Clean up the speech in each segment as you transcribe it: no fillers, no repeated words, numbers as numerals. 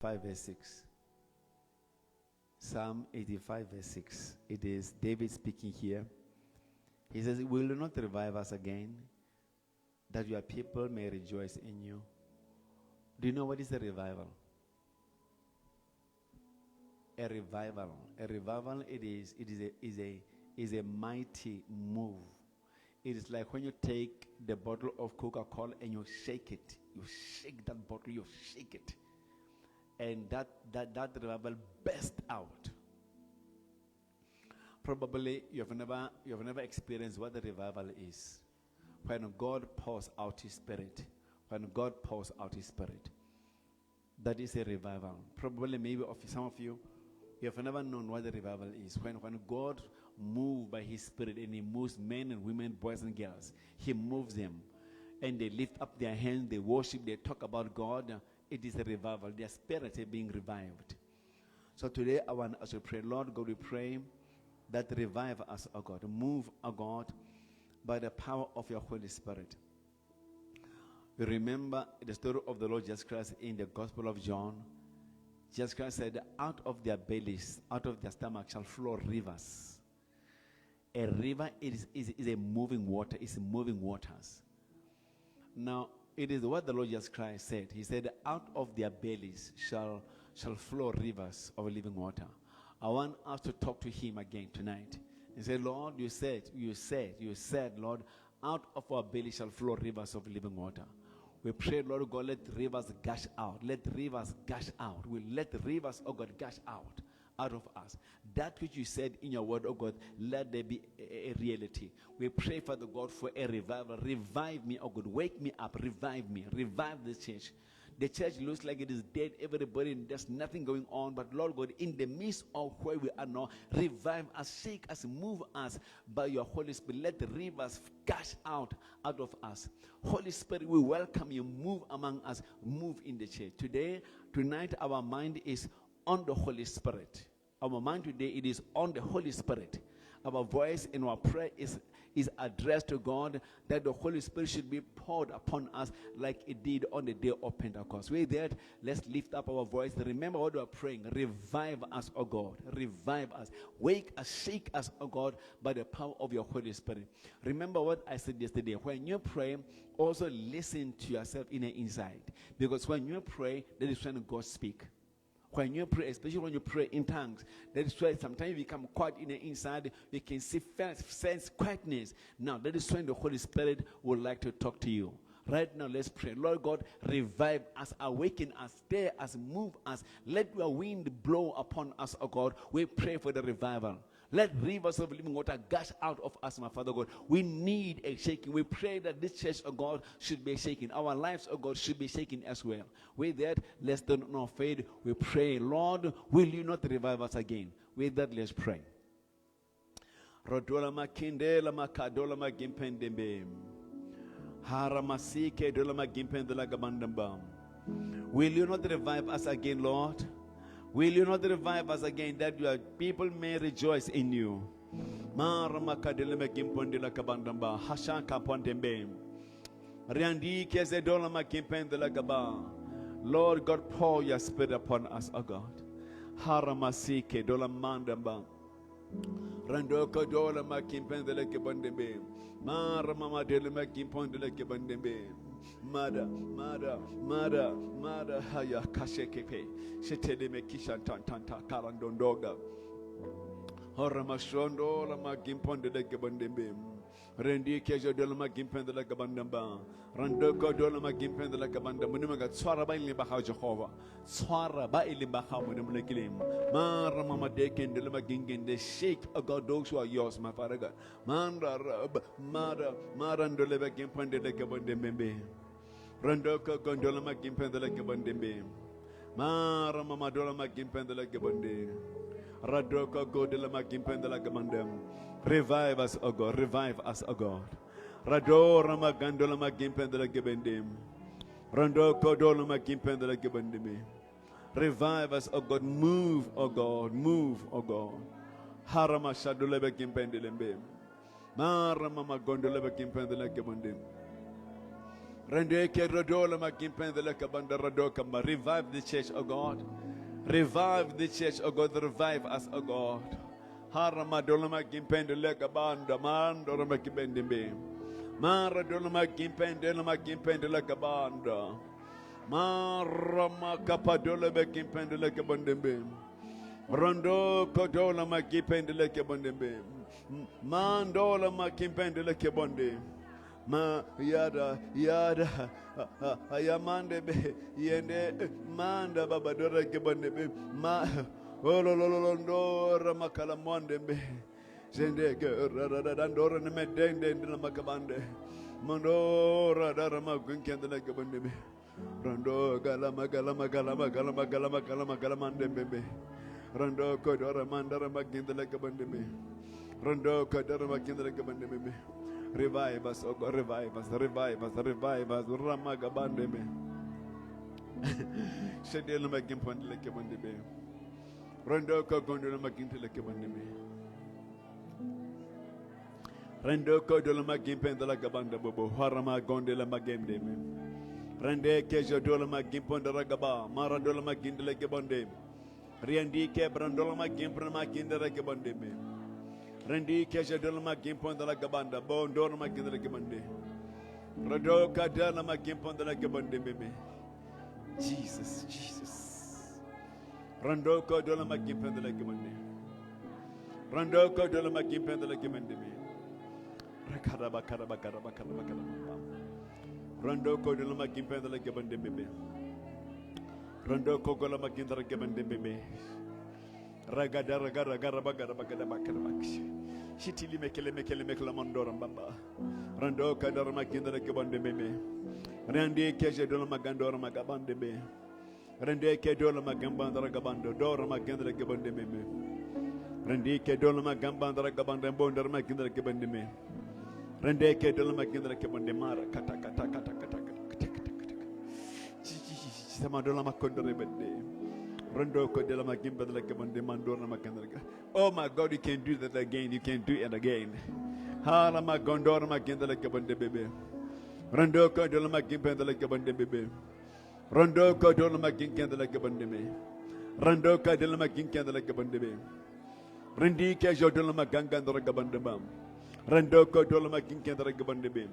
5 verse 6. Psalm 85 verse 6. It is David speaking here. He says, "Will you not revive us again, that your people may rejoice in you?" Do you know what is a revival? A revival. A revival, is a mighty move. It is like when you take the bottle of Coca-Cola and you shake it. You shake that bottle, you shake it. And that revival burst out. Probably you have never experienced what the revival is. When God pours out His Spirit. When God pours out His Spirit. That is a revival. Probably maybe of some of you have never known what the revival is. When God moves by His Spirit and He moves men and women, boys and girls, He moves them. And they lift up their hands, they worship, they talk about God. It is a revival. Their spirits are being revived. So today I want us to pray. Lord God, we pray that revive us, O God. Move, O God, by the power of your Holy Spirit. We remember the story of the Lord Jesus Christ in the Gospel of John. Jesus Christ said, out of their bellies, out of their stomach shall flow rivers. A river is a moving water. It's moving waters. Now, it is what the Lord Jesus Christ said. He said, out of their bellies shall flow rivers of living water. I want us to talk to Him again tonight. He said, Lord, you said, Lord, out of our belly shall flow rivers of living water. We pray, Lord God, let rivers gush out. Let rivers gush out. We let rivers, oh God, gush out of us. That which you said in your word, oh God, let there be a reality. We pray, Father God, for a revival. Revive me, oh God. Wake me up. Revive me. Revive this church. The church looks like it is dead. Everybody, there's nothing going on. But Lord God, in the midst of where we are now, revive us, shake us, move us by your Holy Spirit. Let the rivers gush out of us. Holy Spirit, we welcome you. Move among us. Move in the church. Tonight, our mind is on the Holy Spirit. Our mind today, it is on the Holy Spirit. Our voice and our prayer is addressed to God, that the Holy Spirit should be poured upon us like it did on the day of Pentecost. With that, let's lift up our voice. Remember what we are praying. Revive us, O God. Revive us. Wake us, shake us, O God, by the power of your Holy Spirit. Remember what I said yesterday. When you pray, also listen to yourself in the inside. Because when you pray, that is when God speaks. When you pray, especially when you pray in tongues, that is why sometimes you become quiet in the inside. You can sense quietness. Now, that is when the Holy Spirit would like to talk to you. Right now, let's pray. Lord God, revive us, awaken us, stir us, move us. Let your wind blow upon us, O God. We pray for the revival. Let rivers of living water gush out of us, my Father God. We need a shaking. We pray that this church, oh God, should be shaken. Our lives, oh God, should be shaken as well. With that, let's not fade. We pray, Lord, will you not revive us again? With that, let's pray. Rodola makindela makadola magimpendembe. Haramasike dola magimpendela gabandamba. Will you not revive us again, Lord? Will you not revive us again, that your people may rejoice in you? Lord God, pour your spirit upon us, O God. Haramasike dola mandamba. Randoko dola makimpendele kebandembe. Mara mama dele makimpondele kebandembe. Mada, haya kashekepe. Shetele mekishan tanta karandondoga. Horamashondo la magimponde de gebandembe. Rendi kejo de la magimpende la gabandamba. Randoko de la magimpende la gabanda. Munimaga swara ba ilimba ha Jehovah. Swara ba ilimba ha munimlekilim. Mara mama deken de la magingen de shake of God, those who are yours, my Father God. Mara ndole bagimpende de gabandembe. Randoko gondola magimpende la gabandembe. Mara mama dola magimpende la gabande. Radoko godela magimpende la gabandem. Revive us, O God. Revive us, O God. Radora magandola magimpende la gabandem. Randoko dola magimpende la gabandem. Revive us, O God. Move, O God. Move, O God. Harama shadola magimpende lembe. Mara mama gondola magimpende la gabandem. Revive the church, oh God. Revive the church, oh God. Revive us, oh God. Haramadolama gimpendele kabanda mandorama kibendimbe. Maradolama gimpendele gimpendele kabanda. Marama kapadolama gimpendele kabandimbe. Rondo kodolama gimpendele kabandimbe. Mandolama gimpendele kabande. Ma yada ayamande be yende manda baba dora gebande be ma olololondo ramakala monde be sende ke rarandora ne medende ndina makabande mandora dara magunkende le gebande be rando galama mande be rando kodora mandara maginde le gebande be rando kodora maginde le gebande be. Revive us, oh God, revive us. Ramagabande me. Shedel making point like a bonde be. Rando Kogondo making like a bonde me. Rando Kodol making pen like a banda bobo. Harama gondela magende me. Rande Kejo Dola making pond ragaba. Maradola making like a bonde. Riandi Kebrandola making pramakin like a bonde me. Rendi kesha dolma gimpon de la gabanda, bon dorma gindele gabande. Rado kadala ma gimpon de la gabande bebe. Jesus. Rando kodola ma gimpon de la gabande. Rando kodola ma gimpon de la gabande me. Rakaraba. Rando kodola ma gimpon de la gabande bebe. Rando kogola ma gindele gabande bebe. Ragada Shitili mekele mandora baba. Rando kadara makinda ke bonde meme. Rande keje dolo magandora magabande be. Rande ke dolo magambandara gabando dora magandra ke bonde meme. Rande ke dolo magambandara gabando bondara makinda ke bonde me. Rande ke dolo magindra ke bonde mara kata. Sama makondore bende. Oh my God, you can do that again. You can do it again. Harama gondora magindala kabande bebe. Rando kodola magimpendala kabande bebe. Rando kodola maginkendala kabande me. Rando kodola maginkendala kabande be. Rendi kejodola magangandara kabande bam. Rando kodola maginkendala kabande be.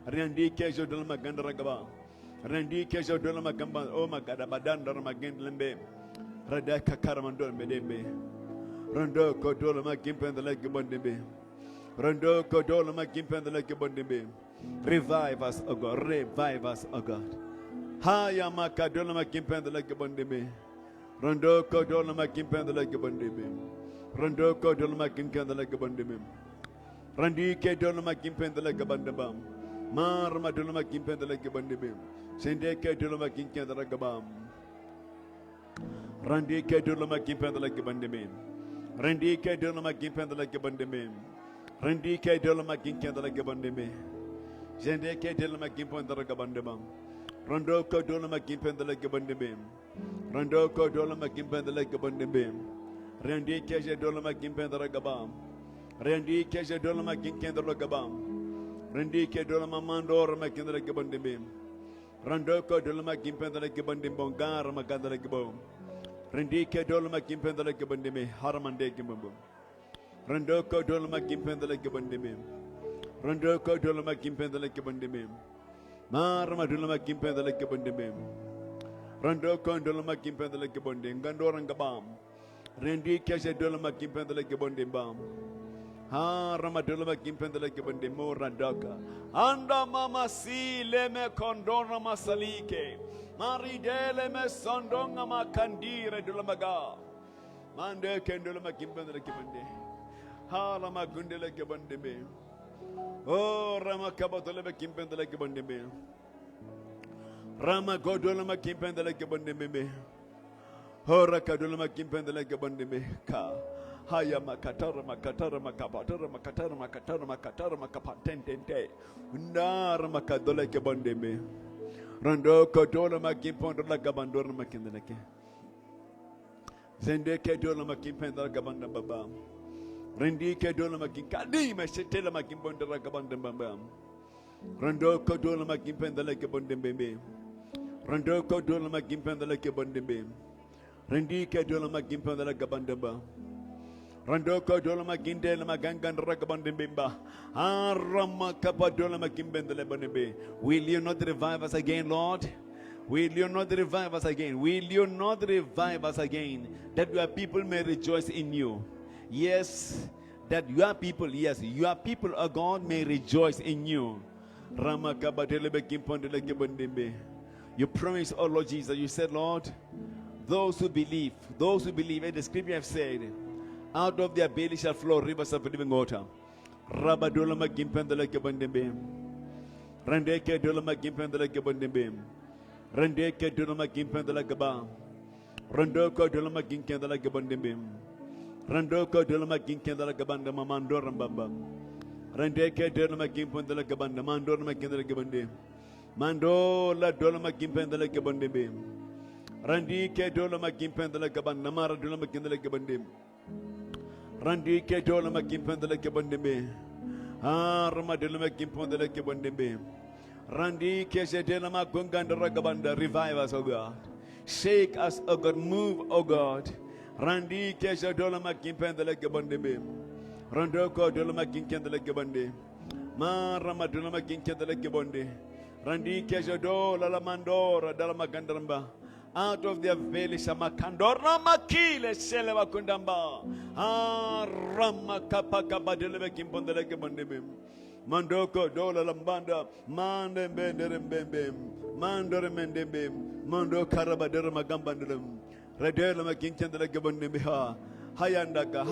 Rendi kejodola magandara kabam. Rendi kejodola magamba. Oh my God, abadandara magendlembe. Radaka Karamandon Medembe. Rondo Kodolama Gimpen the Lake Bondembe. Rondo Kodolama Gimpen the Lake Bondembe. Revive us, O God. Revive us, O God. Hayama Kadolama Gimpen the Lake Bondembe. Rondo Kodolama Gimpen the Lake Bondembe. Rondo Kodolama Gimpen the Lake Bondembe. Randi Kedolama Gimpen the Lake Bandabam. Marmadolama Gimpen the Lake Bondembe. Sende Kedolama Gimpen the Lake Bam. Randi Kedulama Gimpend like a bandemim. Randi Kedulama Gimpend like a bandemim. Randi Kedulama Gimpend like a bandemim. Jende Kedulama Gimpend like a bandemim. Rando Kodulama Gimpend like a bandemim. Rando Kodulama Gimpend like a bandemim. Randi Kedulama Gimpend like a bam. Randi Kedulama Gimpend like a bam. Randi Kedulama Mandor Makin like a bandemim. Rando Kodulama Gimpend like a bandem bongar Maganda like a bomb. Rendi ke dolma gimpenda like bandeme haramande gimbum. Rendo ko dolma gimpenda like bandeme. Rendo ko dolma gimpenda like bandeme. Marama dolma gimpenda like bandeme. Rendo ko dolma gimpenda like bandem gandoranga bam. Rendi ke dolma gimpenda like bandem bam. Harama dolma gimpenda like bandem morandaka. Anda mama si leme kondona masalike. Maridele me sondonga makandire dulamaga. Mande kendula makimbanda kibande. Hala magundela kibande be. Oh rama kabatole makimbanda kibande be. Rama godola makimbanda kibande be. Hora kadola makimbanda kibande be. Ka. Haya makatara makapatente. Ndara makadola kibande be. Rando kodola makimpondra la gabandora makindeleke. Zende kedola makimpendra gabanda baba. Rendi kedola makinkadi meshetela makimpondra gabanda baba. Rando kodola magimpendele ke bondembe. Rando kodola magimpendele ke bondembe. Rendi ke dola magimpendele ke bondemba. Rando kodola magindele magangan rakabondemba. Arama kapadola magimpendele bondembe. Will you not revive us again, Lord? Will you not revive us again? Will you not revive us again? That your people may rejoice in you. Yes, that your people, O God, may rejoice in you. You promised, oh Lord Jesus, you said, Lord, those who believe, and the scripture have said, out of their belly shall flow rivers of living water. Rabadolama gimpendele kebandembe. Randeke dolama gimpendele kebandembe. Randeke dolama gimpendele keba. Randoko dolama gimpendele kebandembe. Randoko dolama gimpendele kebandema mandorambamba. Randeke dolama gimpendele kebanda mandorama gimpendele kebande. Mando la dolama gimpendele kebandembe. Randike dolama gimpendele kebanda mara dolama gimpendele kebande. Randike dolama gimpendele kebandembe. Rama dolama gimpendele kebandembe. Randike shedelama gungandara kebanda. Revive us, O God. Shake us, O God. Move, O God. Randike shedolama gimpendele kebandembe. Randoko dolama gimpendele kebande. Rama dolama gimpendele kebande. Randike shedola la mandora dalama gandaramba. Out of their belly shamakandora makile seleva kundamba. Rama kapaka badelebe kimpondele kebandebe. Mandoko dola lambanda mande mbembe mandore mendembe mando karabadere magambandem redele makinkendele kebandebe ha hayandaka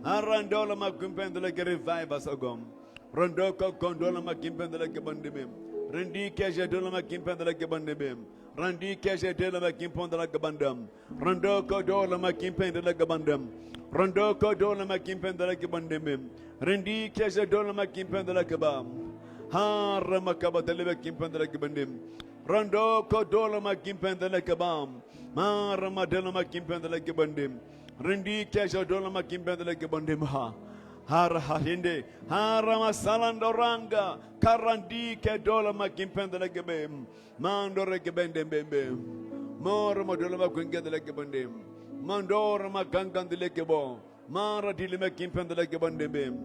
arandola makimpendele ke revive us ogom rondoko kondola makimpendele kebandebe rendi keje dola makimpendele kebandebe Randi keshe dela makimpondela kabandam. Randoko dola makimpendela kabandam. Randoko dola makimpendela kabandem. Randi keshe dola makimpendela kabam. Ha ramakaba dela makimpendela kabandem. Randoko dola makimpendela kabam. Ma ramadela makimpendela kabandem. Randi keshe dola makimpendela kabandem ha. Harahinde, Haramasalandoranga, Karandi Kedola Makimpendele Gebem, Mandore Gebendem, Moramodola Makungedele Gebandem, Mandora Makangandele Gebo, Mara Dilima Kimpendele Gebandem,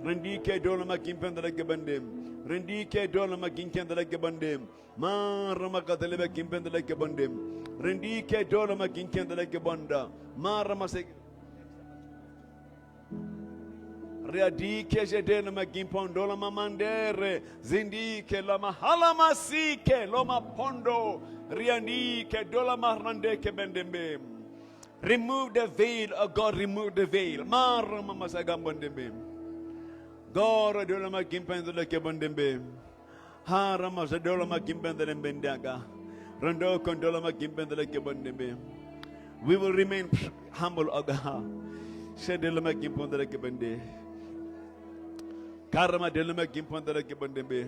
Rendike Dola Makimpendele Gebandem, Rendike Dola Makinkendele Gebandem, Mara Makatele Kimpendele Gebandem, Rendike Dola Makinkendele Gebanda, Mara Masek. Riadike jedele magimpondola mamandere zindike la mahala masike loma pondo rianike dola marandeke bendembe. Remove the veil, oh God, remove the veil. Mara mamasagambondembe. God dola magimpendele ke bondembe. Hara masadola magimpendele bendaga. Rando kondola magimpendele ke bondembe. We will remain humble, oh God. Shedele magimpendele ke bende. Karama delema gimpondela kibondembe.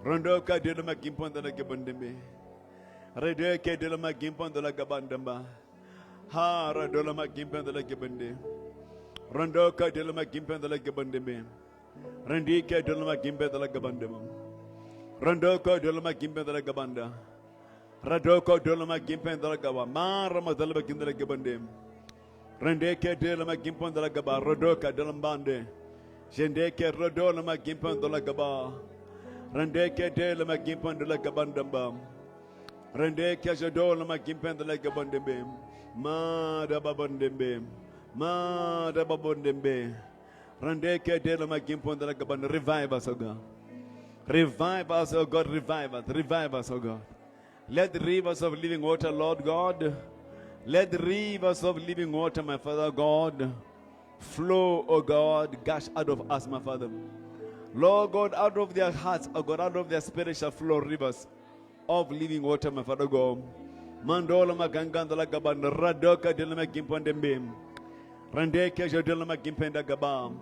Rondoka delema gimpondela kibondembe. Redeke delema gimpondela gabandamba. Hara delema gimpondela kibonde. Rondoka delema gimpondela kibondembe. Rendike delema gimpondela gabandamba. Rondoka delema gimpondela gabanda. Radoko delema gimpondela gaba. Marama delema gimpondela kibonde. Rendeke delema gimpondela gaba. Rodoka delembande. Jendeke rodola magimpandola gaba. Rendeke dele magimpandola gabandamba. Rendeke jodola magimpandola gabandembe. Mada babondembe. Mada babondembe. Rendeke dele magimpandola gaband. Revive us, O God. Revive us, O God. Revive us. Revive us, O God. Let the rivers of living water, Lord God. Let the rivers of living water, my Father God, flow, O God, gush out of us, my Father. Lord God, out of their hearts, O God, out of their spirit shall flow rivers of living water, my Father God. Mandola magangandala gabanda radoka delama gimpondembe. Randeke jodolama gimpenda gabam.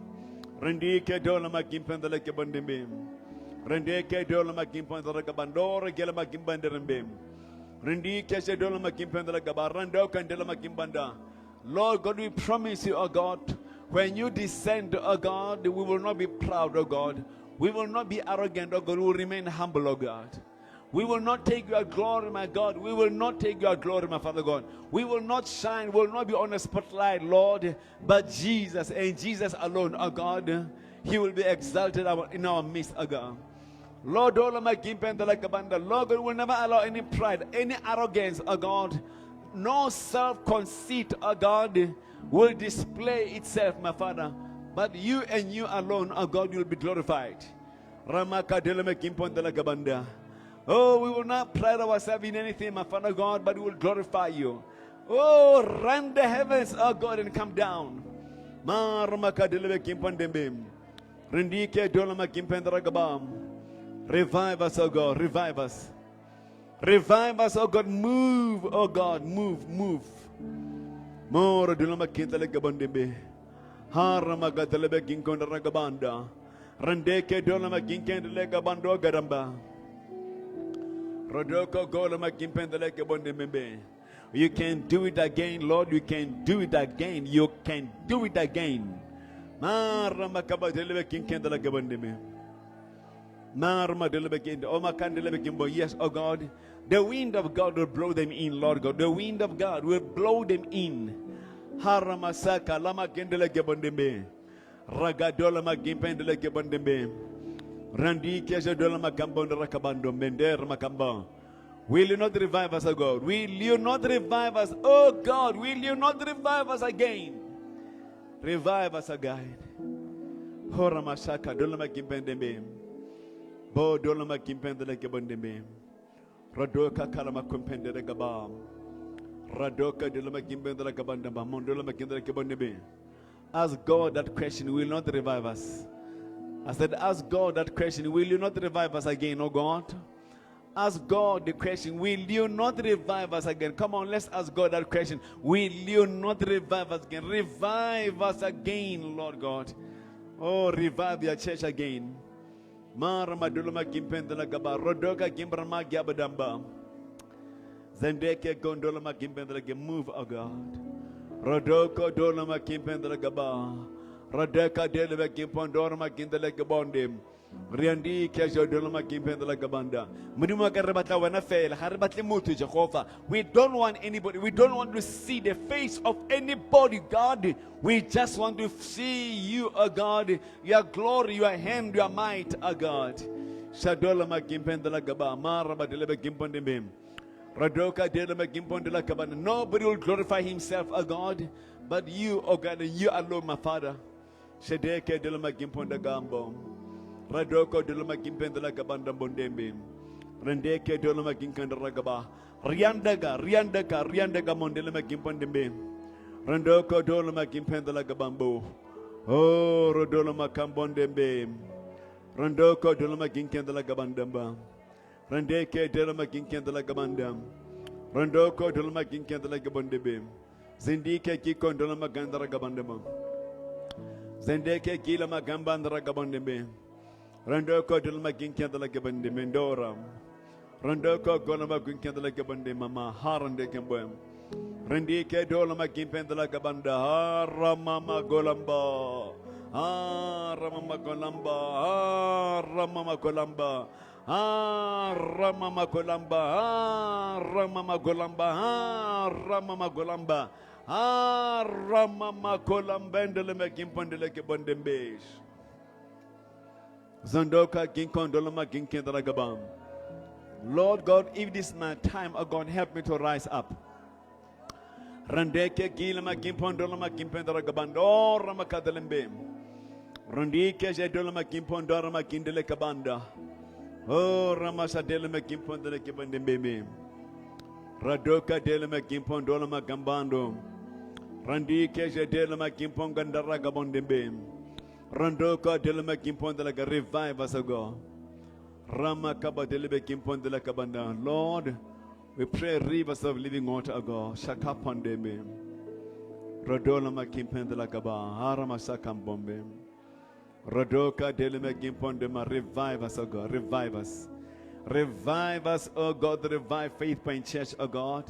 Rendike dolama gimpendala gabandembe. Rendeke dolama gimpendala gabandora gelama gimbanderembe. Rendike jodolama gimpendala gabarandoka delama gimbanda. Lord God, we promise you, O God, when you descend, O God, we will not be proud, O God. We will not be arrogant, oh God. We will remain humble, oh God. We will not take your glory, my God. We will not take your glory, my Father God. We will not shine. We will not be on a spotlight, Lord. But Jesus and Jesus alone, oh God, He will be exalted in our midst, oh God. Lord, Lord God, we will never allow any pride, any arrogance, oh God. No self-conceit, oh God, will display itself, my Father. But you and you alone, oh God, will be glorified. Oh, we will not pride ourselves in anything, my Father God, but we will glorify you. Oh, rend the heavens, oh God, and come down. Revive us, oh God, revive us. Revive us, oh God, move, oh God, move, move. More dulama kintale gabandembe. Haramaga telebe ginkonda ragabanda. Rendeke dolama ginkendele gabando garamba. Rodoko golama gimpendele gabondembe. You can do it again, Lord. You can do it again. You can do it again. Maramaka telebe ginkendele gabondembe. Yes, oh God, the wind of God will blow them in, Lord God. The wind of God will blow them in. Haramasaka lama gendele gebondembe. Ragadola magimpendele gebondembe. Randi keja dola makambonda rakabando mender makamba. Will you not revive us, oh God? Will you not revive us, oh God? Will you not revive us again? Revive us again. Horamasaka dola magimpendembe. Bo dolama kimpendele gebondembe. Radoka kalama kumpendele gabam. Radoka dolama kimpendele gabandamba. Mondolama kimpendele gebondembe. Ask God that question, will not revive us. I said, ask God that question, will you not revive us again, oh God? Ask God the question, will you not revive us again? Come on, let's ask God that question. Will you not revive us again? Revive us again, Lord God. Oh, revive your church again. Maramadulama gimpendela gaba rodoka gimbrama gyabadamba zendeke gondolama gimpendela ge move, oh God. Rodoko dolama gimpendela gaba rodeka delebe gimpondorama gindele gabondim riandi kejo dolama gimpendela gabanda muduma garabata wana fel harabatle mutu Jehovah. We don't want anybody, we don't want to see the face of anybody, God. We just want to see you, oh God, your glory, your hand, your might, oh God. Shadolama gimpendela gaba maraba delebe gimpondim radoka delema gimpondela gabana. Nobody will glorify himself, oh God, but you, oh God, and you alone, my Father. Shedeke delema gimponda gambo radoko delema gimpendela gabanda bondembe rendeke delema ginkanda ragaba riandaga mondelema gimpondembe rendoko delema gimpendela gabambo oh rodolema kambondembe rendoko delema ginkendela gabandamba rendeke delema ginkendela gabanda rendoko delema ginkendela gabondembe zindike kikondelema gandara gabandamba zendeke gila magamba ndra gabondembe randoko dilma ginkendela gabande mendora randoko golama ginkendela gabande mama harande gambem rendike dolama gimpendela gabanda haramama golamba haramama golamba haramama golamba haramama golamba haramama golamba haramama golamba Ramama kolambendele mekimpondele kebondembes Zandoka ginkondolama ginkendela gabam. Lord God, if this is my time, oh God, help me to rise up. Randeke gilama gimpondolama gimpendela gabando ramakadelembe Randike jedolama gimpondorama gindele kabanda. Oh ramasadelema gimpondele kebondembe Radoka delema gimpondolama gambando Randi keje delema gimpongandara gabondembe Randoka delema gimpondela revive us, O God. Rama kaba delebe gimpondela kabanda. Lord, we pray rivers of living water, O God. Shakapondembe Rodolama gimpondela gaba harama sakambombe Radoka delema gimpondema. Revive us, O God. Revive us. Revive us, oh God. Revive Faith Point Church, oh God.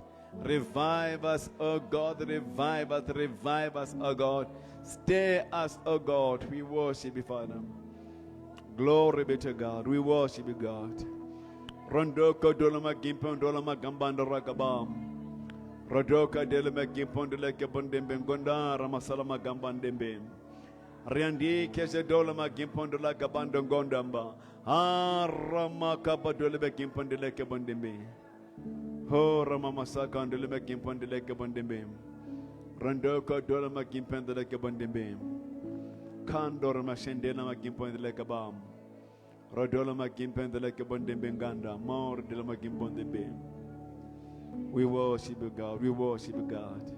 Revive us, oh God. Revive us, oh God. Stay us, oh God. We worship you, Father. Glory be to God. We worship you, God. Rondoko dolama gimpon dolama gambanda rakabam. Rodoka delama gimpon deleke bondembe gonda ramasalama gambandembe. Riandi kese dolama gimpon dola gabando gondamba. Rama kapa dolebe gimpon deleke bondembe. Ho rama masaka dolebe gimpon deleke bondembe. Rondoko dolama gimpon deleke bondembe. Kandorama shendelama gimpon deleke bam. Rodolama gimpendele bondembe nganda more delama gimbondembe. We worship you, God. We worship you, God.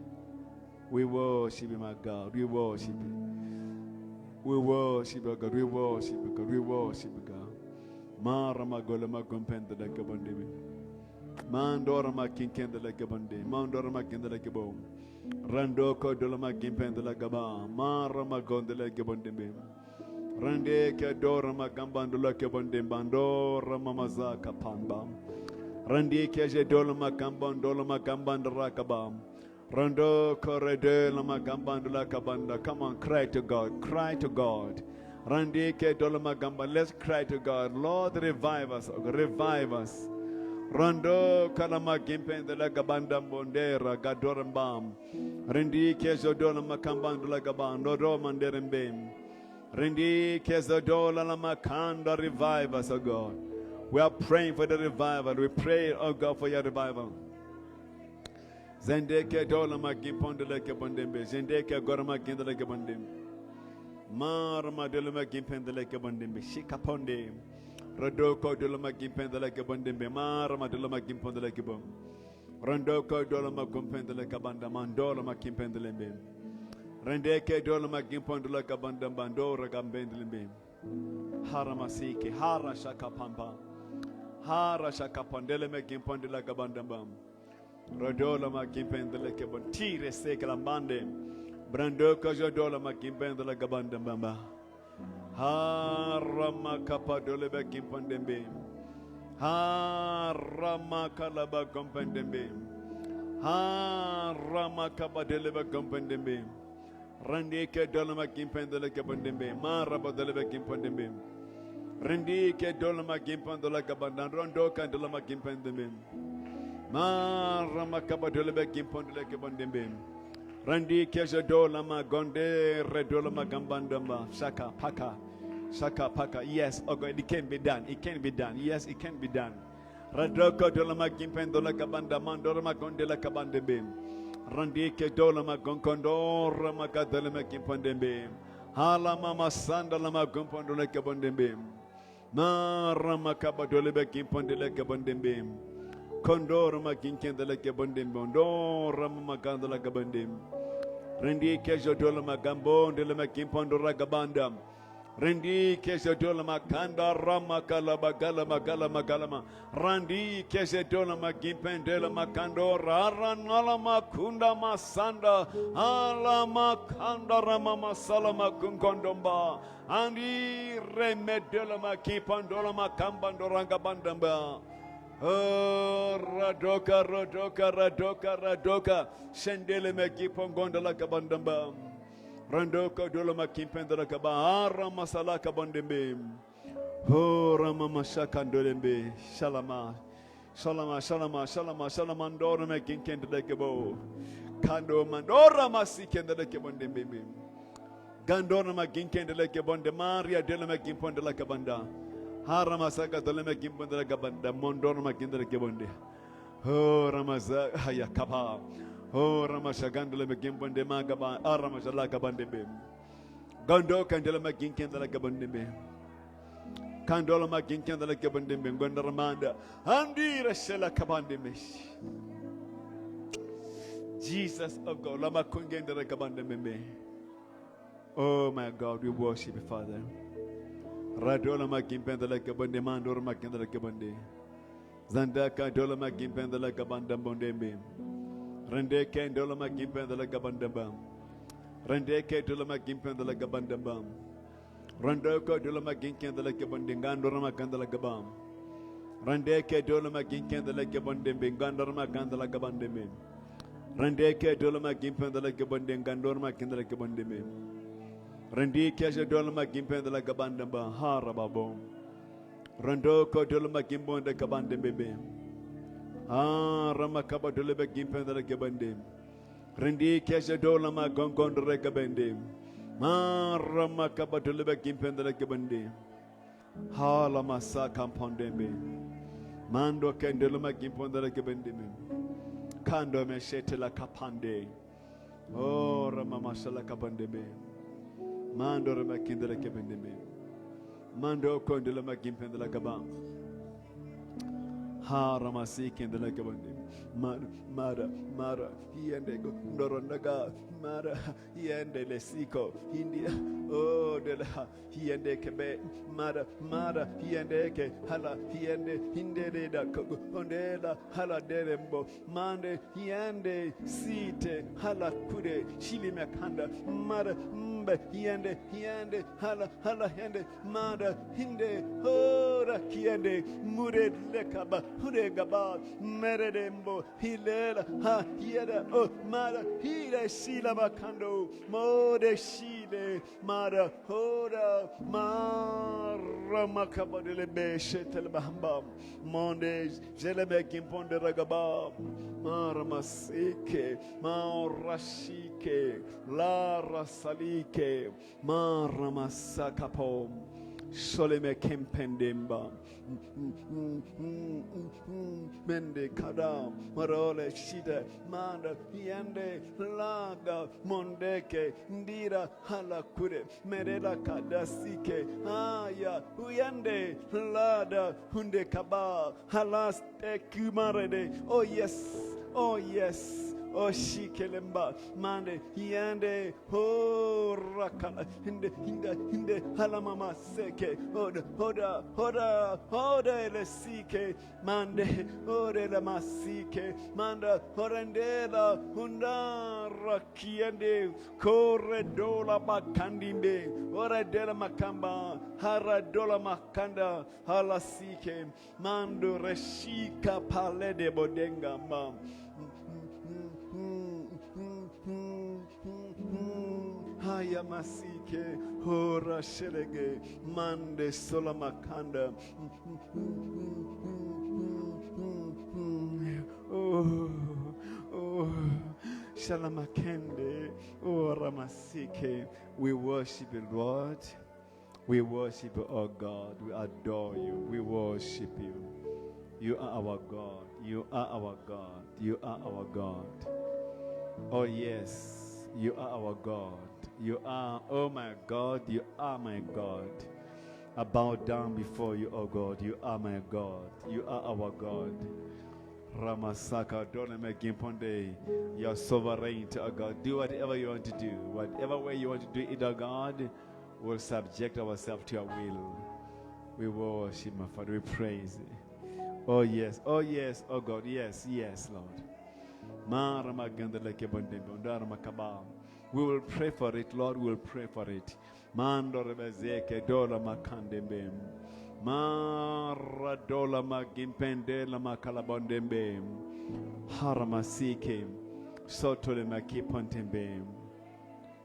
We worship you, my God. We worship you. We worship you, God. We worship you, God. We worship you, God. Marama golama gimpendele bondembe. Mandorama kinkendele bonde. Mandorama kendele bom. Randoko dolama gimpendele gaba. Marama gondele bondembe. Rande ke dora magambandula ke bondembando mamaza kapamba. Rande ke je dola magambandola magambandra kabam. Rando korede la magambandula kabanda. Come on, cry to God. Cry to God. Rande ke dola magamba. Let's cry to God. Lord, revive us. Revive us. Rando kalama gimpendela gabanda bondera gadorambam. Rande ke je dola magambandula gabando do manderembem. Rendi kezodola la makanda, revive us, oh God. We are praying for the revival. We pray, oh God, for your revival. Zendeke dola magipondele ke bondembe. Zendeke gorama gendele ke bondem. Marama dola magipendele ke bondembe. Shikaponde. Rodoko dola magipendele ke bondembe. Marama dola magipondele ke bom. Rondoko dola magipendele ke banda mandola magipendele be. Rendeke dolama gimpondula kabanda bandora gambendelimbe. Haramasike, hara shaka pampa. Hara shaka pandele me gimpondula kabandambam. Rodola ma gimpendele kebon. Tire seke lambande. Brandoko jodola ma gimpendula kabandambamba. Harama kapadole be gimpondembe. Harama kalaba gompendembe. Harama kabadele be gompendembe. Randi ke dolama gimpendele ke bondembe. Maraba dolebe gimpondembe. Randi ke dolama gimpendele ke bandan. Rondo kan dolama gimpendembe. Marama kaba dolebe gimpondele ke bondembe. Randi ke dolama gonde redolama gambandamba. Shaka paka. Shaka paka. Yes, oh God, it can be done. It can be done. Yes, it can be done. Radoko dolama gimpendele ke bandaman dolama gondele ke bandembe. Randi ke dolama gonkondo rama kadalama kimpondembe. Hala mama sanda lama gompondole ke bondembe. Na rama kabadole be kimpondele ke bondembe. Kondo rama kinkendele ke bondembe. Ondo rama magandala ke bondembe. Randi ke jodolama gambo ndelama kimpondora gabanda. Rendi kese dola makanda rama kalaba galama galama galama. Randi kese dola magimpendela makando rara nala makunda masanda ala makanda rama masala makunkondomba. Andi remedela makipandola makambandoranga bandamba. Oh, radoka radoka radoka radoka shendele mekipongondola kabandamba. Randoka dolama kimpendela kaba rama salaka bondembe. Oh rama mashaka ndolembe. Shalama. Shalama shalama shalama shalama ndoro me kinkendela kebo. Kando mandora masikendela kebondembe. Gandora ma kinkendela kebonde Maria delama kimpondela kabanda. Harama saka dolama kimpondela kabanda mondoro ma kindela kebonde. Oh ramaza haya kaba. Oh Ramashagandela Megimbonde Magaba, Aramashalaka Bandebe. Gondo Candela Maginkendela Gabondebe. Candola Maginkendela Gabondebe, Gondaramanda, Andira Shella Kabandemesh. Jesus of God, Lama Kungendela Gabandembe. Oh my God, we worship you, Father. Radola Magimpendela Gabonde, Mandor Makendela Gabonde. Zandaka Dola Magimpendela Gabandambondembe. Rende ke dolama gimpendela gabandambam. Rende ke dolama gimpendela gabandambam. Rende ke dolama gimpendela gabandingandorama kandela gabam. Rende ke dolama gimpendela gabandingandorama kandela gabandeme. Rende ke dolama gimpendela gabandingandorama kandela gabandeme. Rendi kesha dolma gimpende la gabanda ba harababo. Rando ko dolma gimbonde gabande bebe. Ramakaba dolbe gimpende la gabande. Rendi kesha dolma gongondre gabande. Ramakaba dolbe gimpende la gabande. Hala masa kampondembe. Mando kendelma gimpende la gabande. Kando me shete la kapande. Oh ramamashala kabandebe. Mando rama kindela kebendebe. Mando kondela magimpendela gaba. Ha ramasi kindela kabande. Mara hiende ndorondaga mara hiende lesiko hindia oh dela hiende kebe mara hiende ke hala hiende hinde da ondela hala derembo mande hiende site hala kude shili mekanda mara hiende hala hiende mara hinde ora hiende mure lekaba hure gaba meredembo hilela ha hieda oh mara hile shila makando mode shile mara hora mara makabadele beshe telbahamba monde jelebe kimponde ragaba mara masike marashike la rasalike mara masakapo soleme kempendemba mende kada marole shida manda yende laga mondeke ndira hala kure merela kada sike aya uyende lada hunde kaba halaste kumarede oh yes oh shikelemba mande yende ho rakala hinde halamama seke hoda ele sike mande ore la masike manda horendela hunda rakiende corredola makandimbe ore dela makamba haradola makanda hala sike mando reshika palede bodenga mam haya masike hora shelege mande sola makanda oh shalamakende ora masike. We worship you, Lord. We worship you, oh God. We adore you. We worship you. You are our God. You are our God. You are our God. Oh yes, you are our God. You are, oh my God, you are my God. I bow down before you, oh God. You are my God. You are our God. Ramasaka, don't make Gimponde. You're sovereign, oh God. Do whatever you want to do. Whatever way you want to do it, oh God, we'll subject ourselves to your will. We worship, my Father. We praise you. Oh yes, oh God. Yes, Lord. We will pray for it, Lord. We will pray for it. Mandorabezeke dola makandembe. Maradola magimpende la makalabondembe. Haramasike. Sotole makipontembe.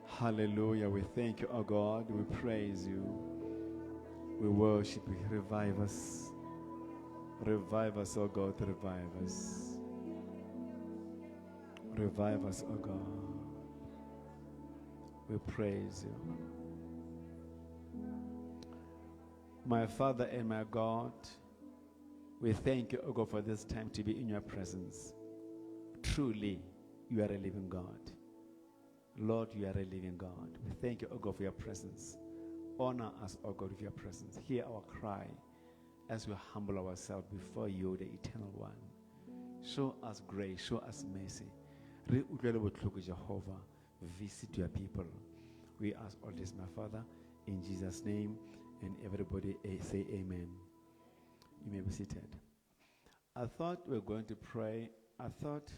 Hallelujah. We thank you, oh God. We praise you. We worship you. Revive us. Revive us, oh God. Revive us. Revive us, oh God. We praise you. My Father and my God, we thank you, oh God, for this time to be in your presence. Truly, you are a living God. Lord, you are a living God. We thank you, oh God, for your presence. Honor us, oh God, with your presence. Hear our cry as we humble ourselves before you, the Eternal One. Show us grace, show us mercy. Jehovah, visit your people. We ask all this, my Father, in Jesus' name, and everybody say amen. You may be seated. I thought we were going to pray. I thought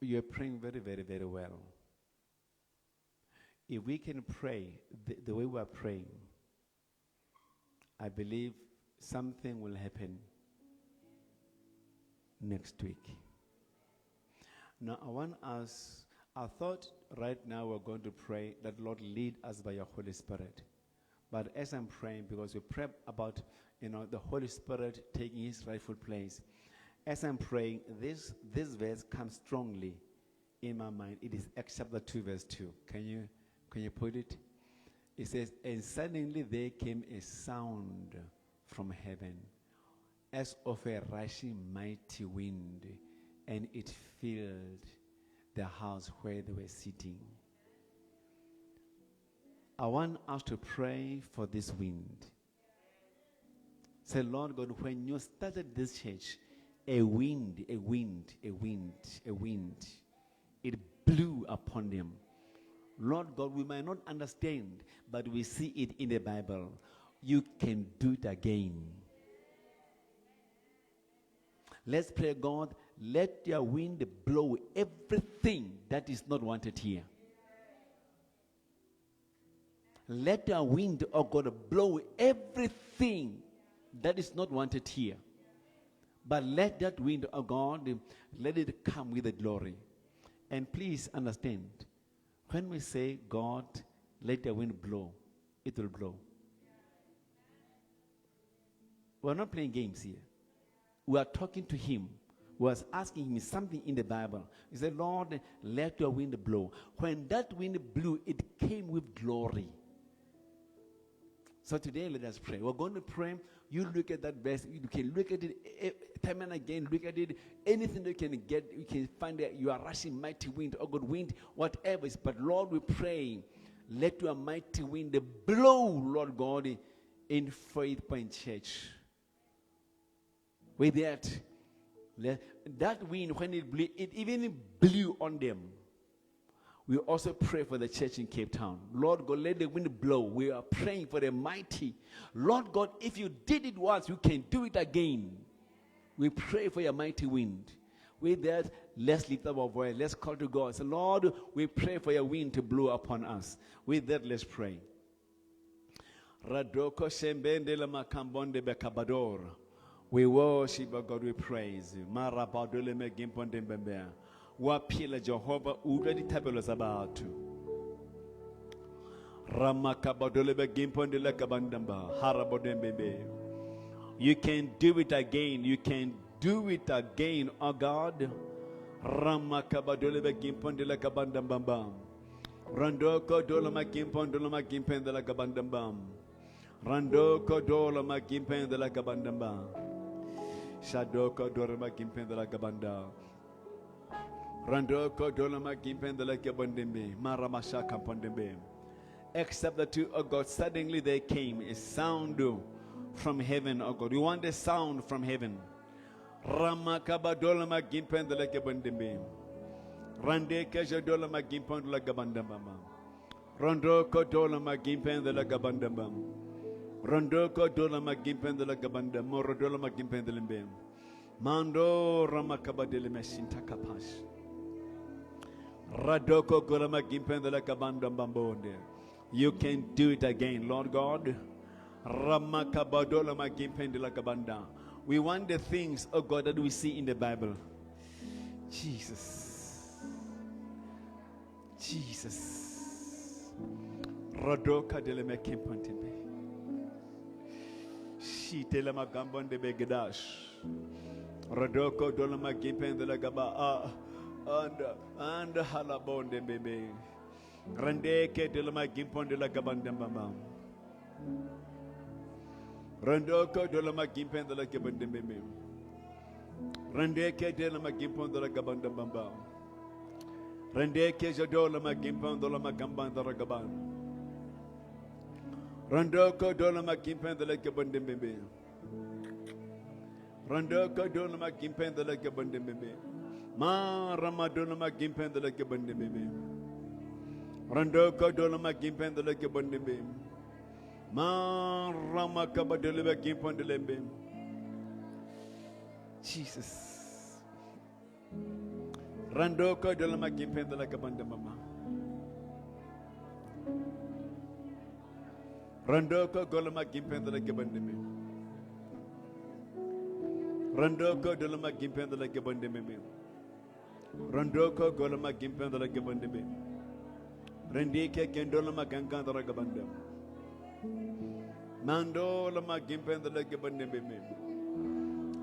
you're praying very, very, very well. If we can pray the way we are praying, I believe something will happen next week. Now I thought right now we're going to pray that Lord lead us by your Holy Spirit. But as I'm praying, because we pray about, the Holy Spirit taking his rightful place. As I'm praying, this verse comes strongly in my mind. It is Acts chapter 2, verse 2. Can you put it? It says, and suddenly there came a sound from heaven, as of a rushing mighty wind, and it filled the house where they were sitting. I want us to pray for this wind. Say, Lord God, when you started this church, a wind, it blew upon them. Lord God, we might not understand, but we see it in the Bible. You can do it again. Let's pray, God, let your wind blow everything that is not wanted here. Let your wind, oh God, blow everything that is not wanted here. But let that wind, oh God, let it come with the glory. And please understand, when we say, God, let the wind blow, it will blow. We're not playing games here. We are talking to him. We are asking him something in the Bible. He said, Lord, let your wind blow. When that wind blew, it came with glory. So today, let us pray. We're going to pray. You look at that verse. You can look at it time and again. Look at it. Anything you can get, you can find that you are rushing mighty wind or good wind, whatever it is. But Lord, we pray, let your mighty wind blow, Lord God, in Faith Point Church. With that wind, when it blew, it even blew on them. We also pray for the church in Cape Town. Lord God, let the wind blow. We are praying for the mighty. Lord God, if you did it once, you can do it again. We pray for your mighty wind. With that, let's lift up our voice. Let's call to God. So, Lord, we pray for your wind to blow upon us. With that, let's pray. Radoko shembende la makambonde bekabador. We worship, God, we praise you. Marabadole megimponde mbembea. Wapila Jehovah uda ditabelo zabatu. Ramakabadole begimponde la kabandamba. Harabodembebe. You can do it again. You can do it again, oh God. Ramakabadole begimponde la kabandamba. Randoko dola magimponde la magimpende la kabandamba. Randoko dola magimpende la kabandamba. Shadoko dola magimpende la kabanda. Randoko dolama gimpendela gebondembe maramasha kampondembe. Except the two, oh God, suddenly there came a sound from heaven, oh God. We want a sound from heaven. Ramakaba dolama gimpendela gebondembe. Rande keja dolama gimpendela gabandamba. Randoko dolama gimpendela gabandamba. Randoko dolama gimpendela gabandamba. Moro dolama gimpendelembe. Mando ramakaba dele mesinta kapas. Radoko golama gimpendela kabanda mbambonde. You can do it again, Lord God. Ramakabadolama gimpendela kabanda. We want the things, oh God, that we see in the Bible. Jesus. Radoka deleme kimpantebe. Shitela magambonde begadash. Radoko dolama gimpendela gaba. And halabonde bebe. Randeke de la gimpon de la gabandamba. Randoko de la gimpen de la gabandembe. Randeke de la gimpon de la gabandamba. Randeke jadola magimpon de la magamban de la gaban. Randoko de la gimpen de la gabandembe. Randoko de la gimpen de la gabandembe. Ma ramadolama gimpendela gebandembe. Randoko dolama gimpendela gebandembe. Ma ramakabadela gimpendelembe. Jesus. Randoko dolama gimpendela gebandemama. Randoko golama gimpendela gebandembe. Randoko dolama gimpendela gebandembe. Rondoko golama gimpendala gabandebe. Rendike gendola magangandara gabanda. Mandola magimpendala gabandebe.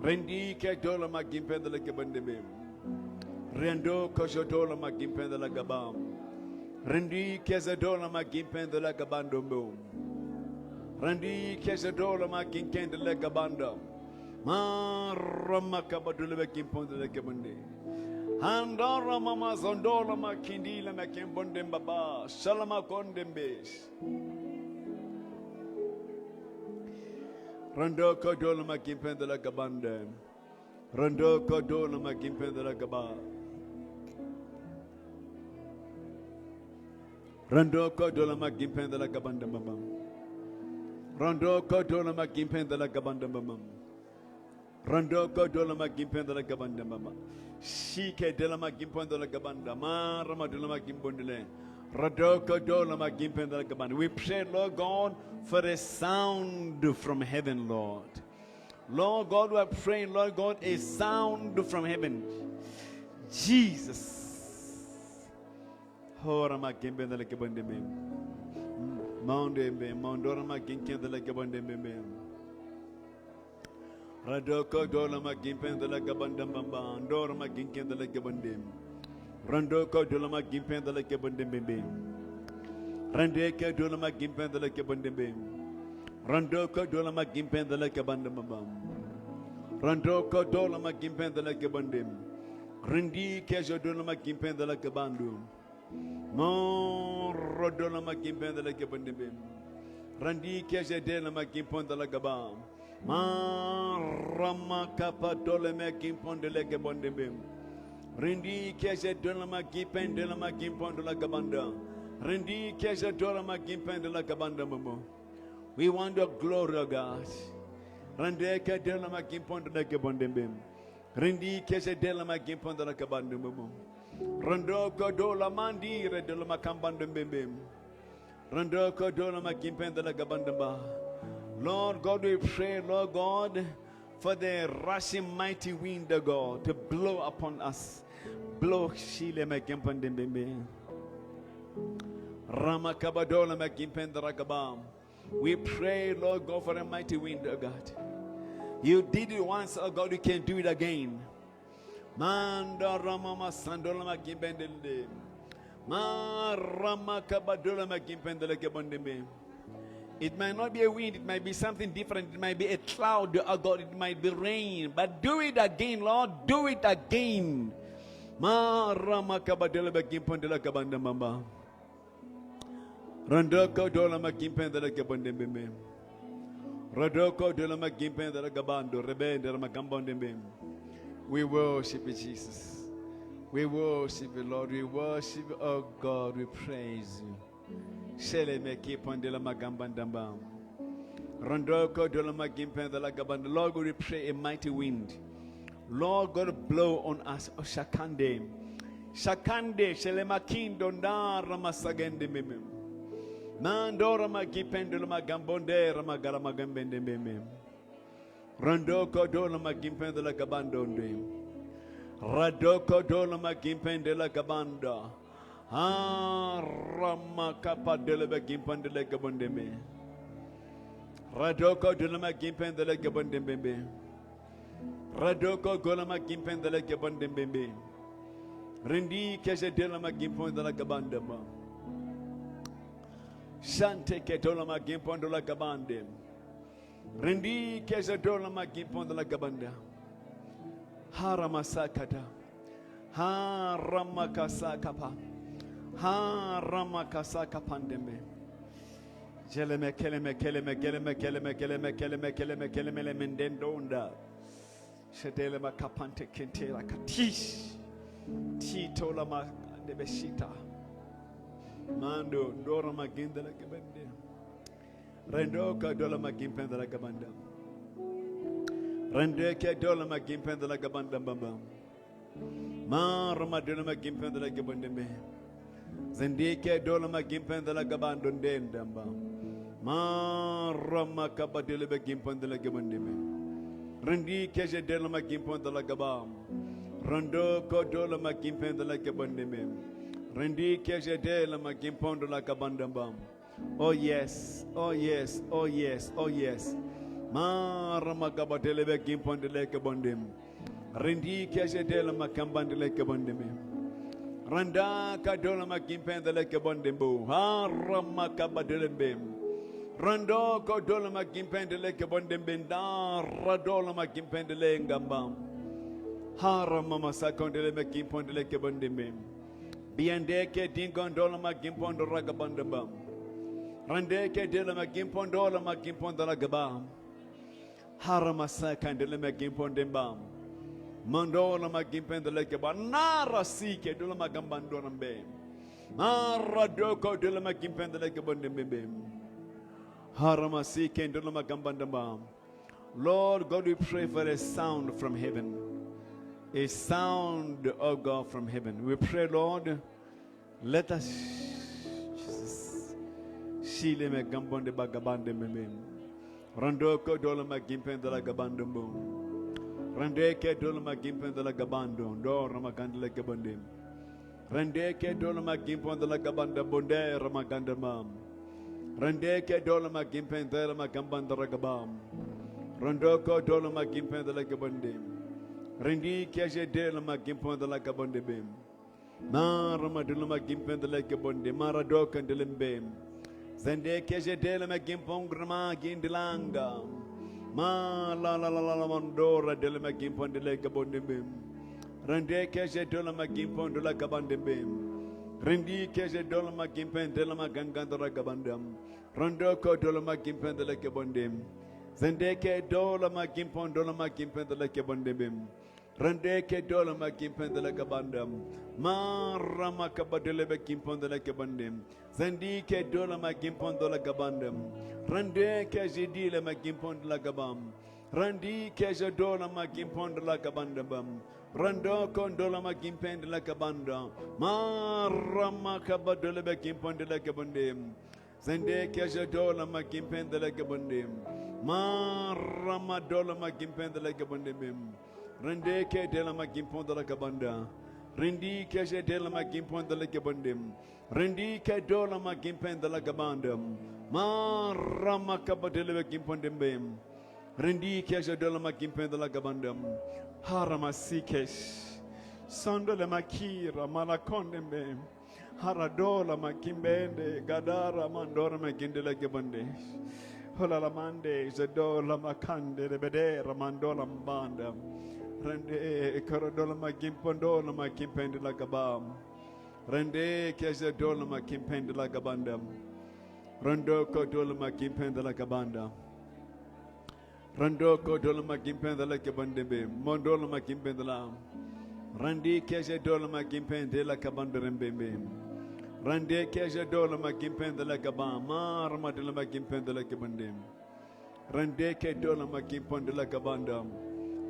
Rendike dola magimpendala gabandebe. Rendo kojodola magimpendala gabam. Rendike zadola magimpendala gabandombo. Rendike zadola maginkendala gabanda. Marama kabadula gimpendala gabande. Handora mama zondola makindila makembonde baba shalama kondembe Rando kodola makimpendela gabande Rando kodola makimpendela gaba Rando kodola makimpendela gabande mama Rando kodola makimpendela gabande mama Rando kodola makimpendela gabande mama Shike de la magimpondo la gabanda, marama de la magimbondele, radoko do la magimpondo la gabanda. We pray, Lord God, for a sound from heaven, Lord. Lord God, we are praying, Lord God, a sound from heaven. Jesus. Hora magimpondo la gabanda me. Monde me, mondora magimpondo la gabanda me. Radoko dola magimpen de la gabanda bamba, andor maginken de la gabandem. Randoko dola magimpen de la gabandem. Randeke dola magimpen de la gabandem. Randoko dola magimpen de la gabandem bamba. Randoko dola magimpen de la gabandem. Rindi kejo dola magimpen de la gabando. Mor dola magimpen de la gabandem. Randi kejo dola magimpen de la gabam. Marama kapatole me kimpondele gebondebe. Rindi keje dolama kipendela ma kimpondela gabanda. Rindi keje dolama kimpendela gabanda momo. We want your glory, O God. Rinde ke dolama kimpondela gebondebe. Rindi keje dolama kimpondela gabanda momo. Rando ko dola mandire dolama kambanda mbembe. Rando ko dolama kimpendela gabanda ba. Lord God, we pray, Lord God, for the rushing mighty wind, O God, to blow upon us. Blow Shile Mekimpandembe. Ramakabadola Mekimpendrakabam. We pray, Lord God, for a mighty wind, O God. You did it once, O God, you can do it again. Manda Ramama Sandola Mekimpendele. Ma Ramakabadola Mekimpendrakabandembe. It might not be a wind, it might be something different, it might be a cloud, oh God, it might be rain. But do it again, Lord, do it again. Ma rama kabadela bakimpondela kabanda mama. Randoko dola makimpendela kabanda bembe. Radoko dola makimpendela kabando rebende makambonde bembe. We worship you, Jesus. We worship you, Lord. We worship you, oh God. We praise you. Shele me keep on de la magambandamba. Randoko de la magimpendela kabanda. Lord, we pray a mighty wind. Lord God, blow on us. Oh, Shakande. Shakande. Shele makindo ndara masagende meme. Mandora magipendela magambonde ramagala magambende meme. Randoko dola magimpendela kabandonde. Radoko dola magimpendela kabanda. Rama kapadele begimpandele kabondeme. Radoko dolama gimpendele kabondembe. Radoko golama gimpendele kabondembe. Rindi keje delama gimpondele kabandema. Shante ke dolama gimpondele kabande. Rindi keje dolama gimpondele kabanda. Haramasakata. Haramakasakapa. Ha ramakasaka pandeme. Jeleme keleme keleme keleme keleme keleme keleme keleme keleme mendendonda. Shedele makapante kentera katish. Tito lama debeshita. Mando ndora maginda la kabende. Rendoka dola magimpenda la kabanda. Rendeke dola magimpenda la kabanda bamba. Ma ramadona magimpenda la kabande. Zendike dolama gimpendela gabando ndendamba. Ma rama kabadele be gimpendela gabandeme. Rendi keje delama gimpendela gabam. Rando kodola makimpenda la kabandemem. Rendi kejedela makimpondo la kabandambam. Oh yes, oh yes, oh yes, oh yes. Mara makabatele be kimpondo le kabandem. Rendi kejedela makambande le kabandemem. Randa kadola makimpenda le kabandembo. Hara makabadele bem. Rando kodola makimpenda le kabandemben. Da radola makimpenda le ngambam. Hara mama sakondele makimpondele kabandemem. Biandeke dingondola magimpondo ragabandabam. Randeke dela magimpondola magimpondola gabam. Haramasa kandele magimpondembam. Mandola magimpendele gabam. Nara sike dula magambandonambe. Nara doko dula magimpendele gabandembem. Haramasi kendula magambandambam. Lord God, we pray for a sound from heaven. A sound, oh God, from heaven. We pray, Lord, let us Shile me gambonde bagabande memem. Rando ko dola magimpendela gabandumbo. Rande ke dola magimpendela gabando. Do ramagandela gabandem. Rande ke dola magimpendela gabanda bonde ramagandamam. Rande ke dola magimpendela magambandara gabam. Rando ko dola magimpendela gabandem. Rendi keje de la magimpon de la gabonde bem. Mara de la magimpon de la gabonde. Mara dokan de lembem. Zende keje de la magimpon grama gindilanga. Ma la la la la mandora de la magimpon de la gabonde bem. Rende keje de la magimpon de la gabonde bem. Rendi keje de la magimpon de la maganga de la gabandam. Rando ko de la magimpon de la gabondem. Zende ke do la magimpon de la magimpon de la gabonde bem. Rende ke dola makimpende la kabandam. Mara makabadele be kimpende la kabandem. Zendi ke dola makimpende la kabandam. Rende ke jidi la makimpende la kabam. Rendi ke dola makimpende la kabandam. Rando kondola makimpende la kabanda. Mara makabadele be kimpende la kabandem. Zende ke dola makimpende la kabandem. Mara madola makimpende la kabandem. Rende ke dela magimpon de la gabanda. Rendi ke je dela magimpon de la gabandem. Rendi ke dola magimpen de la gabandam. Ma rama kabadele magimpon dembem. Rendi ke je dola magimpen de la gabandam. Harama sikesh. Sandole makira malakondembem. Haradola makimbende gadara mandora magindela gabande. Hola la mande zedola makande rebedera mandola mbanda. Rende karadola magimpondola magimpendi la gabam. Rende keze dola magimpendi la gabandam. Rando kodola magimpendi la gabanda. Rando kodola magimpendi la gabandembe. Mondola magimpendi la. Randi keze dola magimpendi la gabandarembembe. Rande keze dola magimpendi la gabam. Marmadela magimpendi la gabandem. Rande ke dola magimpendi la gabandam.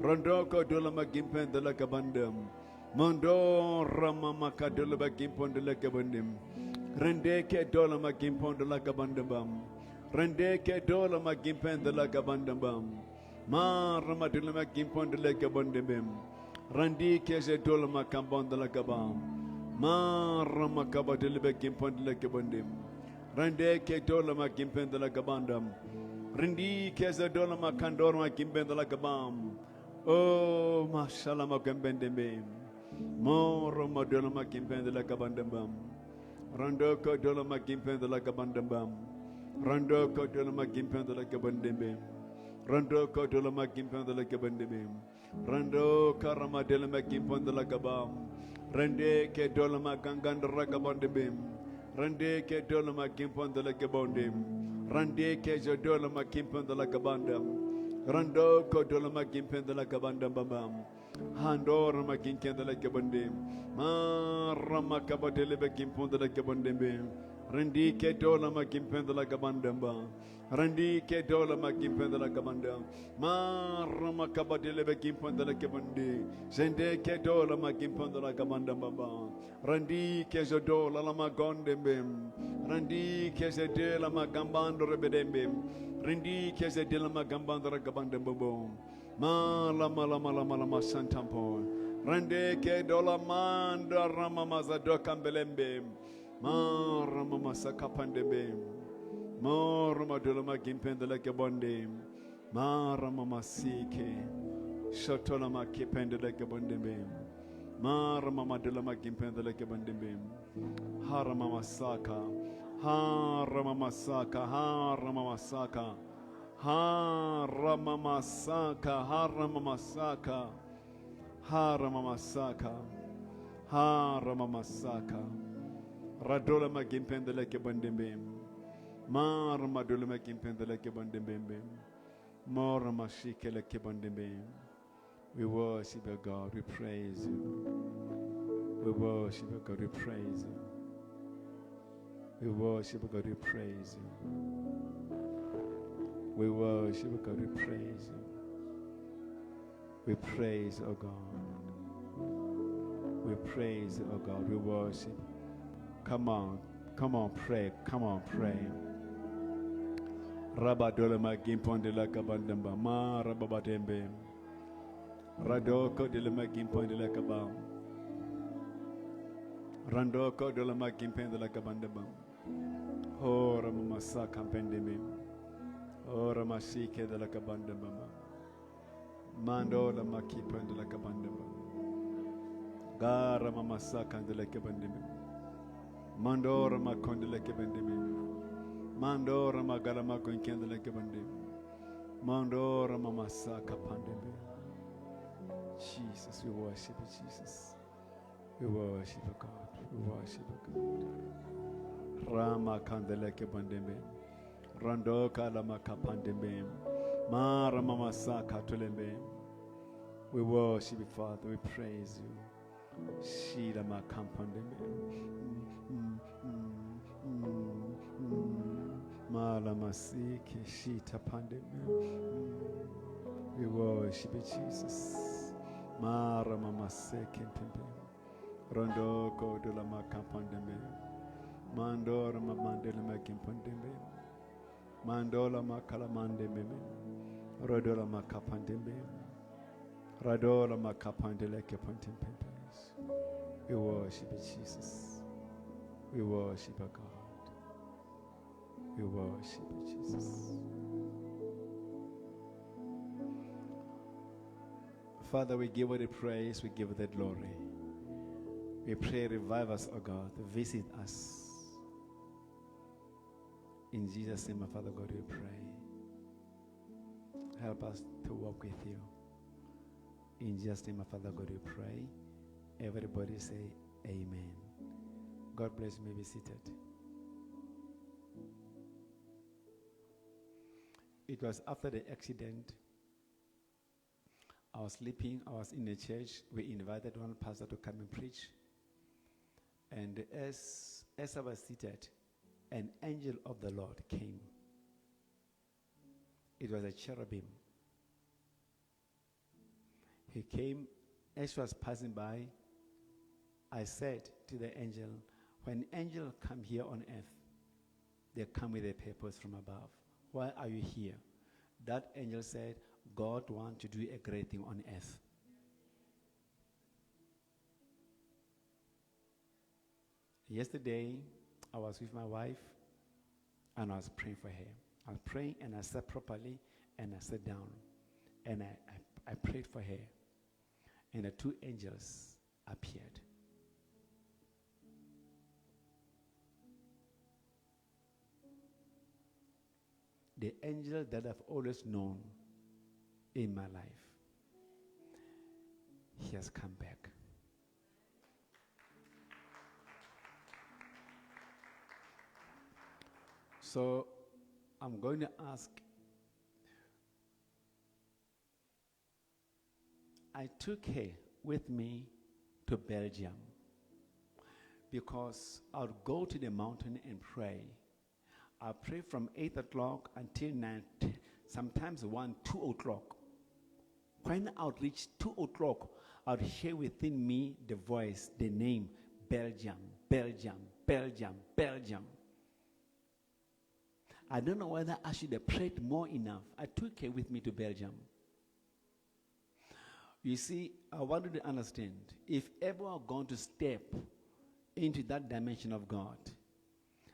Rando ko dola magimpen de la kabandam. Mondo rama makadola magimpon de la kabandam. Rende ke dola magimpon de la kabandam. Rende ke dola magimpen de la kabandam. Ma rama dola magimpon de la kabandam. Randi ke je dola makambon de la kabam. Ma rama kabadele magimpon de la kabandam. Rende ke dola magimpen de la kabandam. Rindi ke je dola makandor magimpen de la kabam. Oh, mashallah makambendembe. Moro madola makimpende la kabandambam. Rando ko dola makimpende la kabandambam. Rando ko dola makimpende la kabandembe. Rando ko dola makimpende la kabandembe. Rando karama dola makimpende la kabam. Rende ke dola makanganda la kabandembe. Rende ke dola makimpende la kabandem. Rende ke dola makimpende la kabandam. Rando kodola magimpen de la kabanda babam. Handor maginken de la kabandem. Ma rama kabadele begimpon de la kabandem. Rendi ke dola magimpen de la kabanda ba. Rendi ke dola magimpen de la kabanda. Ma rama kabadele begimpon de la kabande. Zende ke dola magimpen de la kabanda baba. Rendi ke zodola la magondem. Rendi ke zedela magambando rebedem. Rendi keze delama gambandra gabanda bobo. Mala santampo. Randeke dolamanda ramamaza dokambelembe. Ma ramamasa kapandebe. Ma ramadolama gimpendela kebonde. Ma ramamasike. Shotolama kipendela kebondebe. Ma ramamadolama gimpendela kebondebe. Haramamasaka. Haramamasaka. Haramamasaka. Haramamasaka. Haramamasaka. Haramamasaka. Haramamasaka. Radola magimpendela kebondebe. Maramadola magimpendela kebondebe. Moramashikela kebondebe. We worship you, God. We praise you. We worship you, God. We praise you. We worship you, God. We praise you. We worship you, God. We praise you. We praise, oh God. We praise, oh God. We worship. Come on, pray. Come on, pray. Rabadola magimpondela kabandamba. Ma rababatembe. Radoko de la magimpondela kabam. Randoko de la magimpendela kabandamba. Oh, Ramamasa Campendeme. Oh, Ramashike de la Cabandaba. Mando la Makipan de la Cabandaba. Gara Mamasa Candela Cabandeme. Mando Ramakon de la Cabandeme. Mando Ramagalama Concan de la Cabandeme. Mando Ramamasa Capandeme. Jesus, we worship you, Jesus. We worship you, God. We worship you, God. Rama kandeleke bandembe, rando kalama kapandembe, mara mama saka tulembe. We worship you, Father. We praise you. Shila ma kampandembe, mala masiki shita pandembe. We worship you, Jesus. Mara mama seke pembe, rando kodola ma kampandembe. Mandora mandela makimpandembe. Mandola makalamandembe. Rodola makapandembe. Radola makapandele kepandembe. We worship you, Jesus. We worship you, God. We worship you, Jesus. Father, we give you the praise, we give you the glory. We pray, revive us, O God, visit us. In Jesus' name, my Father God, we pray. Help us to walk with you. In Jesus' name, my Father God, we pray. Everybody say amen. God bless you. May be seated. It was after the accident. I was sleeping. I was in the church. We invited one pastor to come and preach. And as I was seated, an angel of the Lord came. It was a cherubim. He came. As he was passing by, I said to the angel, when angels come here on earth, they come with a purpose from above. Why are you here? That angel said, God wants to do a great thing on earth. Yesterday, I was with my wife, and I was praying for her. I was praying, and I sat properly, and I sat down. And I prayed for her. And the two angels appeared. The angel that I've always known in my life, he has come back. So I'm going to ask, I took her with me to Belgium because I would go to the mountain and pray. I pray from 8 o'clock until 9, sometimes 1, 2 o'clock. When I would reach 2 o'clock, I would hear within me the voice, the name, Belgium, Belgium, Belgium, Belgium. I don't know whether I should have prayed more enough. I took her with me to Belgium. You see, I want you to understand, if ever we're going to step into that dimension of God,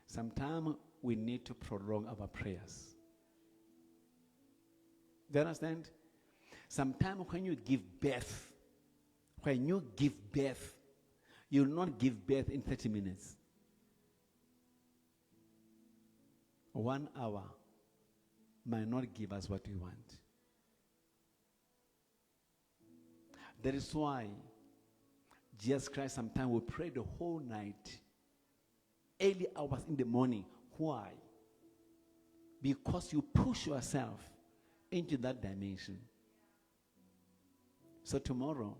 sometimes we need to prolong our prayers. Do you understand? Sometimes when you give birth, you will not give birth in 30 minutes. 1 hour might not give us what we want. That is why Jesus Christ sometimes will pray the whole night, early hours in the morning. Why? Because you push yourself into that dimension. So tomorrow,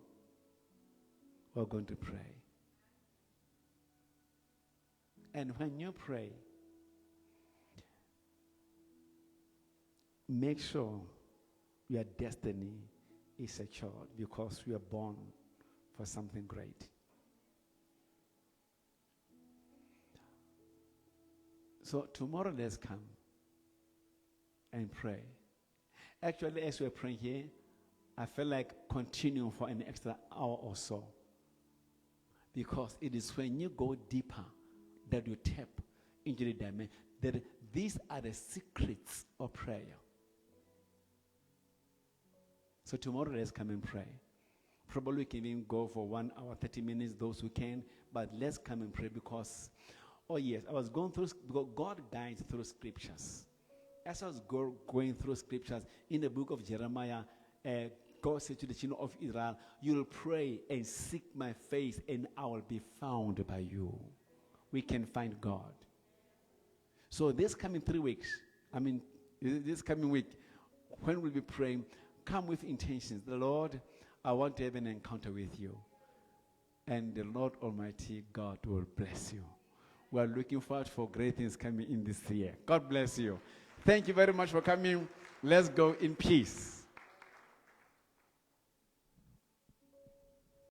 we're going to pray. And when you pray, make sure your destiny is secured, because we are born for something great. So tomorrow, let's come and pray. Actually, as we're praying here, I feel like continuing for an extra hour or so, because it is when you go deeper that you tap into the dimension. That these are the secrets of prayer. So tomorrow, let's come and pray. Probably we can even go for 1 hour, 30 minutes, those who can, but let's come and pray because, oh yes, I was going through, because God guides through scriptures. As I was going through scriptures in the book of Jeremiah, God said to the children of Israel, you'll pray and seek my face and I will be found by you. We can find God. So this coming 3 weeks, this coming week, when we'll be praying, come with intentions. The Lord, I want to have an encounter with you. And the Lord Almighty God will bless you. We are looking forward for great things coming in this year. God bless you. Thank you very much for coming. Let's go in peace.